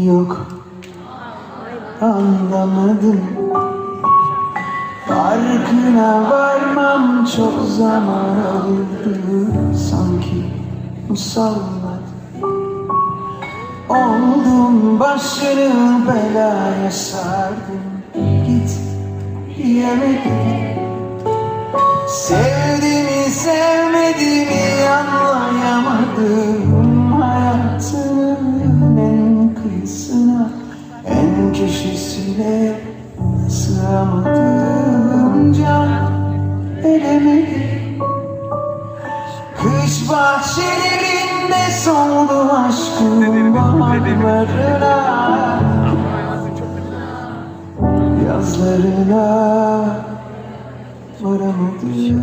Yok, anlamadım. Farkına varmam çok zaman alırdı. Sanki musallat oldum, başını belaya sardım. Git diyemedim. Sevdiğimi sevmediğimi anlayamadım. Hayatının en kıyısına, en köşesine sığamadım. Can edemedim. Kış bahçelerinde soldu aşkım baharlarına, yazlarına varamadım.